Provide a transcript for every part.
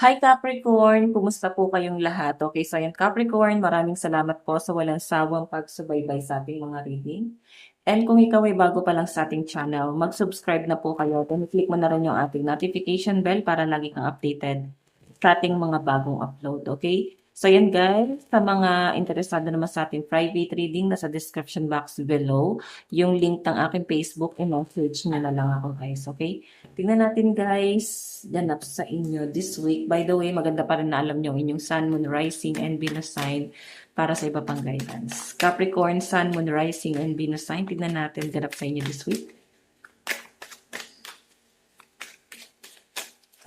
Hi Capricorn! Kumusta po kayong lahat? Okay, so ayan Capricorn, maraming salamat po sa walang sawang pagsubaybay sa ating mga reading. And kung ikaw ay bago pa lang sa ating channel, mag-subscribe na po kayo. Then click mo na rin yung ating notification bell para lagi kang updated sa ating mga bagong upload. Okay? So yan guys, sa mga interesado naman sa ating private reading, nasa description box below, yung link ng aking Facebook, i-message nyo na lang ako guys. Okay? Tingnan natin guys, ganap sa inyo this week. By the way, maganda pa rin na alam nyo inyong Sun, Moon, Rising, and Venus sign para sa iba pang guidance. Capricorn, Sun, Moon, Rising, and Venus sign. Tingnan natin ganap sa inyo this week.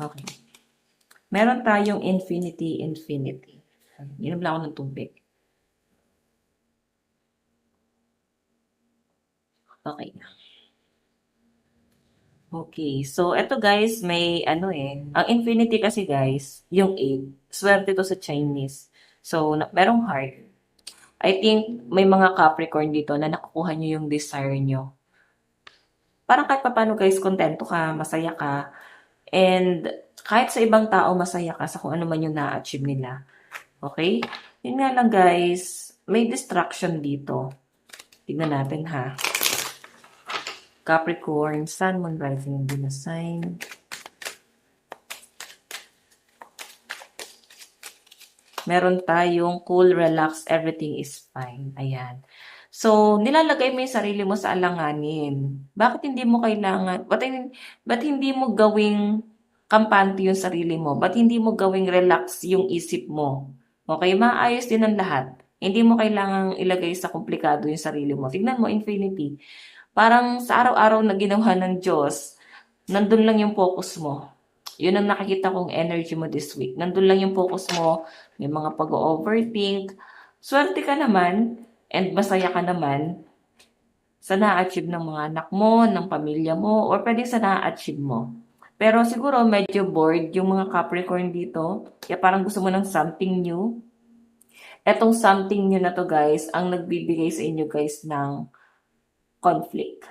Okay. Meron tayong infinity. Inom lang ako ng tubig. Okay. Okay, so eto guys, may ano ang infinity kasi guys, yung 8, swerte to sa Chinese. So, merong heart. I think may mga Capricorn dito na nakukuha nyo yung desire nyo. Parang kahit paano guys, kontento ka, masaya ka, and kahit sa ibang tao, masaya ka sa kung ano man yung na-achieve nila. Okay? Yun nga lang guys, may distraction dito. Tignan natin ha. Capricorn, Sun, Moon, Rising, and Venus sign. Meron tayong cool, relax, everything is fine. Ayan. So, nilalagay mo yung sarili mo sa alanganin. Bakit hindi mo kailangan, ba't hindi mo gawing kampante yung sarili mo? Ba't hindi mo gawing relax yung isip mo? Okay, maayos din ang lahat. Hindi mo kailangang ilagay sa komplikado yung sarili mo. Tignan mo, infinity. Parang sa araw-araw na ginawa ng Diyos, nandun lang yung focus mo. Yun ang nakikita kong energy mo this week. Nandun lang yung focus mo, may mga pag-overthink. Swerte ka naman, and masaya ka naman sa na-achieve ng mga anak mo, ng pamilya mo, or pwede sa na-achieve mo. Pero siguro medyo bored yung mga Capricorn dito. Kaya parang gusto mo ng something new. Etong something new na to guys, ang nagbibigay sa inyo guys ng conflict.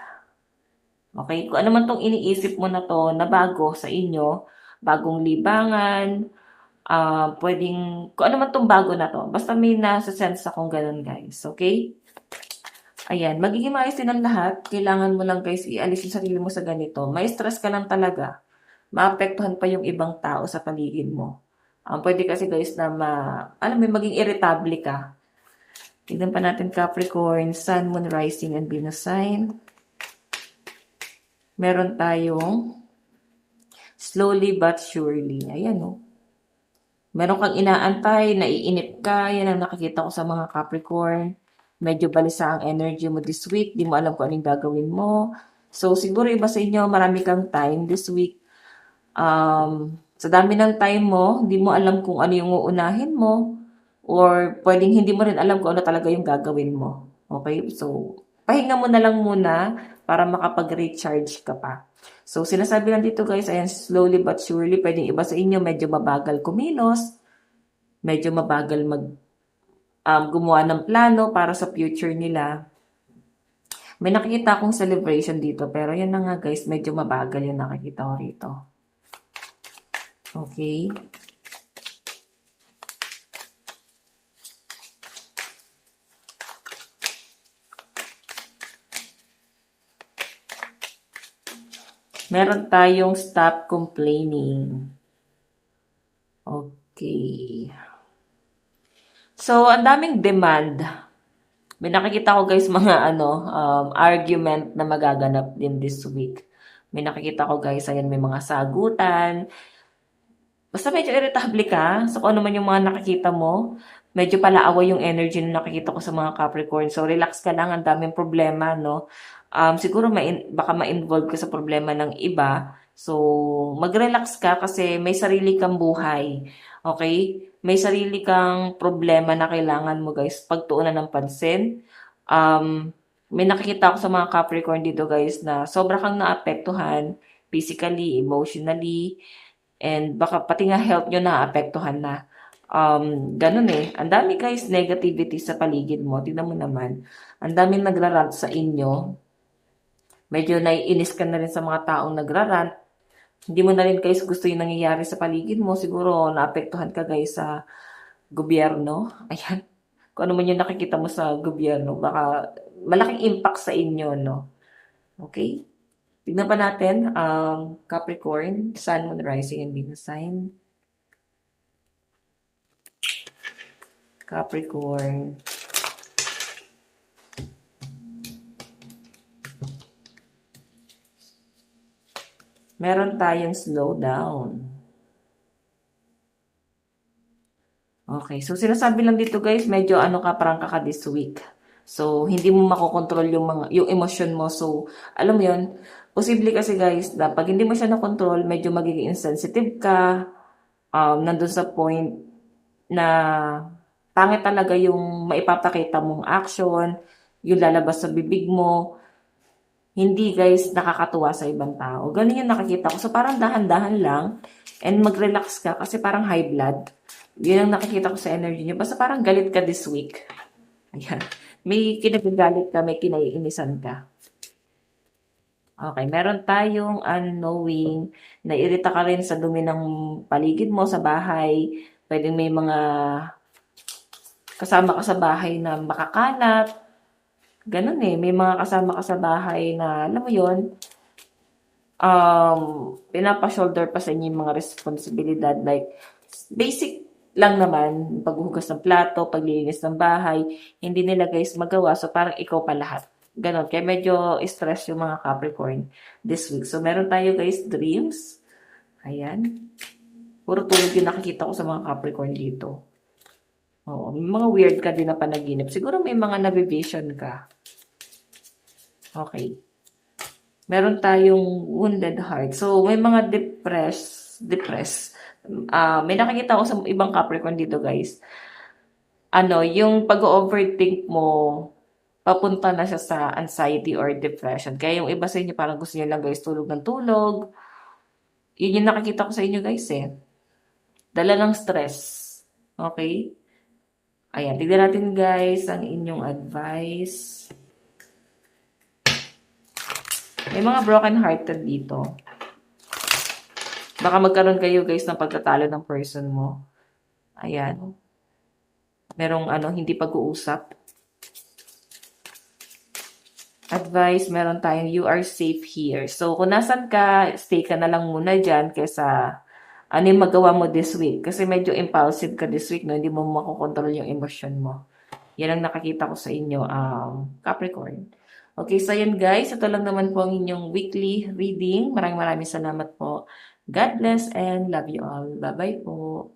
Okay? Kung ano man tong iniisip mo na to na bago sa inyo, bagong libangan, pwedeng, kung ano man tong bago na to, basta may nasa sense akong ganun guys. Okay? Ayan, magiging maayos din ang lahat. Kailangan mo lang guys ialis yung sarili mo sa ganito. May stress ka lang talaga. Maapektuhan pa yung ibang tao sa paligid mo. Pwede kasi guys na alam mo, maging irritable ka. Tignan pa natin Capricorn, Sun, Moon, Rising, and Venus sign. Meron tayong slowly but surely. Ayan o. Meron kang inaantay, naiinip ka. Yan ang nakikita ko sa mga Capricorn. Medyo balisa ang energy mo this week. Di mo alam kung anong gagawin mo. So, siguro iba sa inyo, marami kang time this week. Sa dami ng time mo, di mo alam kung ano yung uunahin mo. Or pwedeng hindi mo rin alam kung ano talaga yung gagawin mo. Okay? So, pahinga mo na lang muna para makapag-recharge ka pa. So, sinasabi lang dito guys, ayan, slowly but surely, pwedeng iba sa inyo, medyo mabagal kumilos, medyo mabagal gumawa ng plano para sa future nila. May nakikita akong celebration dito, pero yan na nga guys, medyo mabagal yung nakikita ko rito. Okay. Meron tayong stop complaining. Okay. So, ang daming demand. May nakikita ko guys mga argument na magaganap din this week. May nakikita ko guys, ayan, may mga sagutan. Basta medyo irritable ka sa kung ano man yung mga nakikita mo. Medyo palaaway yung energy na nakikita ko sa mga Capricorn. So, relax ka lang. Ang daming problema, no? Siguro baka ma-involve ka sa problema ng iba. So, mag-relax ka kasi may sarili kang buhay. Okay? May sarili kang problema na kailangan mo, guys, pagtuunan ng pansin. May nakikita ko sa mga Capricorn dito, guys, na sobra kang naapektuhan physically, emotionally, and baka pati nga health nyo naapektuhan na. Ganun eh. Ang dami guys, negativity sa paligid mo. Tignan mo naman. Ang dami nagrarant sa inyo. Medyo naiinis ka na rin sa mga taong nagrarant. Hindi mo na rin guys gusto yung nangyayari sa paligid mo. Siguro naapektuhan ka guys sa gobyerno. Ayan. Kung ano man yung nakikita mo sa gobyerno, baka malaking impact sa inyo, no? Okay? Tignan pa natin, Capricorn, Sun, Moon, Rising, and Venus sign. Capricorn. Meron tayong slow down. Okay, so sinasabi lang dito guys, medyo ano ka, prangka ka this week. So, hindi mo makokontrol yung emosyon mo. So, alam mo yun, posible kasi guys, na pag hindi mo siya nakontrol, medyo magiging insensitive ka, nandun sa point na pangit talaga yung maipapakita mong action, yung lalabas sa bibig mo, hindi guys nakakatuwa sa ibang tao. Ganun yung nakikita ko. So parang dahan-dahan lang and mag-relax ka kasi parang high blood. Yun ang nakikita ko sa energy niyo. Basta parang galit ka this week. Ayan. May kinagagalit ka, may kinaiinisan ka. Okay, meron tayong unknowing, naiirita ka rin sa dumi ng paligid mo sa bahay. Pwedeng may mga kasama ka sa bahay na makakalat. Ganun eh, may mga kasama ka sa bahay na, alam mo yon, pinapa-shoulder pa sa inyo yung mga responsibilidad. Like, basic lang naman, paghuhugas ng plato, paglilinis ng bahay, hindi nila guys magawa. So, parang ikaw pa lahat. Ganon. Kaya medyo stress yung mga Capricorn this week. So, meron tayo guys, dreams. Ayan. Puro tulog yung nakikita ko sa mga Capricorn dito. Oo. May mga weird ka din na panaginip. Siguro may mga nabivision ka. Okay. Meron tayong wounded heart. So, may mga depressed. May nakikita ko sa ibang Capricorn dito, guys. Yung pag-overthink mo, papunta na siya sa anxiety or depression. Kaya yung iba sa inyo, parang gusto niyo lang, guys, tulog ng tulog. Yun yung nakikita ko sa inyo, guys, eh. Dala ng stress. Okay? Ayan, tignan natin, guys, ang inyong advice. May mga broken hearted dito. Baka magkaroon kayo guys ng pagtatalo ng person mo. Ayan. Merong hindi pag-uusap. Advice, meron tayong you are safe here. So, kung nasan ka, stay ka na lang muna dyan kaysa ano yung magawa mo this week. Kasi medyo impulsive ka this week, no? Hindi mo makokontrol yung emosyon mo. Yan ang nakakita ko sa inyo, Capricorn. Okay, so yan guys. Ito lang naman po ang inyong weekly reading. Maraming salamat po. God bless and love you all. Bye-bye po.